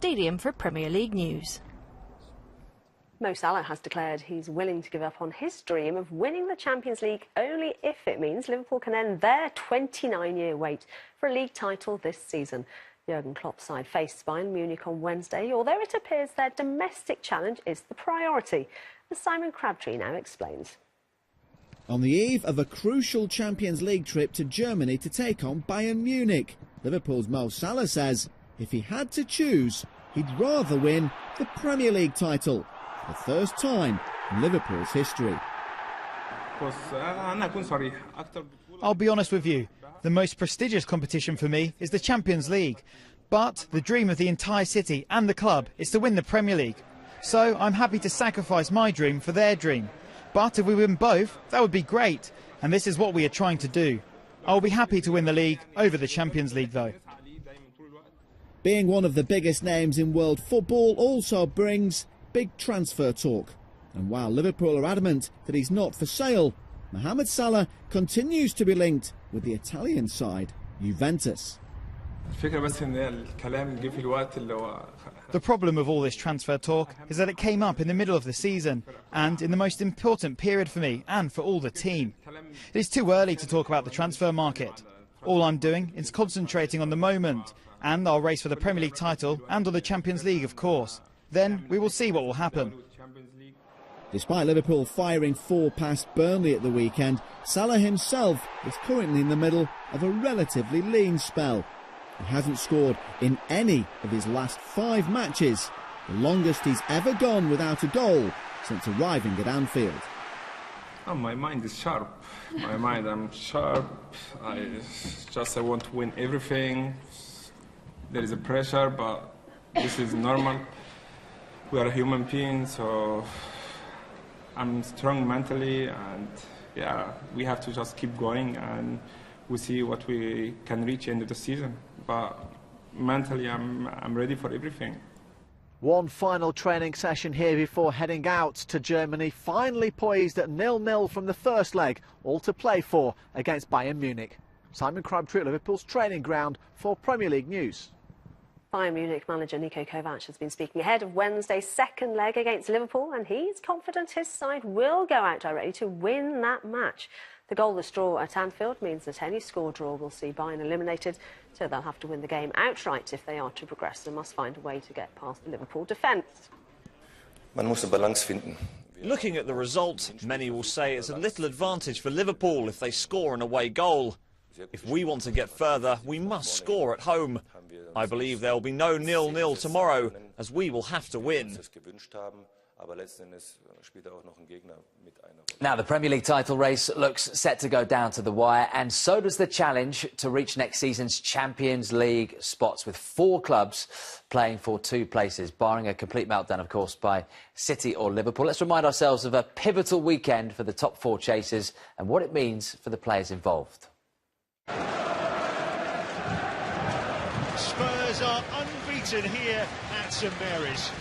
stadium for Premier League news. Mo Salah has declared he's willing to give up on his dream of winning the Champions League only if it means Liverpool can end their 29-year wait for a league title this season. Jurgen Klopp's side faced Bayern Munich on Wednesday, although it appears their domestic challenge is the priority, as Simon Crabtree now explains. On the eve of a crucial Champions League trip to Germany to take on Bayern Munich, Liverpool's Mo Salah says if he had to choose, he'd rather win the Premier League title, for the first time in Liverpool's history. I'll be honest with you, the most prestigious competition for me is the Champions League. But the dream of the entire city and the club is to win the Premier League. So I'm happy to sacrifice my dream for their dream. But if we win both, that would be great. And this is what we are trying to do. I'll be happy to win the league over the Champions League though. Being one of the biggest names in world football also brings big transfer talk. And while Liverpool are adamant that he's not for sale, Mohammed Sallah continues to be linked with the Italian side, Juventus. The problem with all this transfer talk is that it came up in the middle of the season and in the most important period for me and for all the team. It is too early to talk about the transfer market. All I'm doing is concentrating on the moment and our race for the Premier League title and on the Champions League, of course. Then we will see what will happen. Despite Liverpool firing 4 past Burnley at the weekend, Salah himself is currently in the middle of a relatively lean spell. He hasn't scored in any of his last 5 matches, the longest he's ever gone without a goal since arriving at Anfield. Oh, my mind is sharp. I'm sharp. I want to win everything. There is a pressure, but this is normal. We are human beings, so I'm strong mentally, and yeah, we have to just keep going and we'll see what we can reach end of the season. But mentally, I'm ready for everything. One final training session here before heading out to Germany, finally poised at 0-0 from the first leg, all to play for against Bayern Munich. Simon Crabtree at Liverpool's training ground for Premier League News. Bayern Munich manager Niko Kovac has been speaking ahead of Wednesday's second leg against Liverpool, and he's confident his side will go out directly to win that match. The goalless draw at Anfield means that any score draw will see Bayern eliminated, so they'll have to win the game outright if they are to progress and must find a way to get past the Liverpool defence. Looking at the result, many will say it's a little advantage for Liverpool if they score an away goal. If we want to get further, we must score at home. I believe there will be no 0-0 tomorrow, as we will have to win. Now the Premier League title race looks set to go down to the wire, and so does the challenge to reach next season's Champions League spots, with 4 clubs playing for 2 places, barring a complete meltdown, of course, by City or Liverpool. Let's remind ourselves of a pivotal weekend for the top 4 chasers and what it means for the players involved. Spurs are unbeaten here at St Mary's.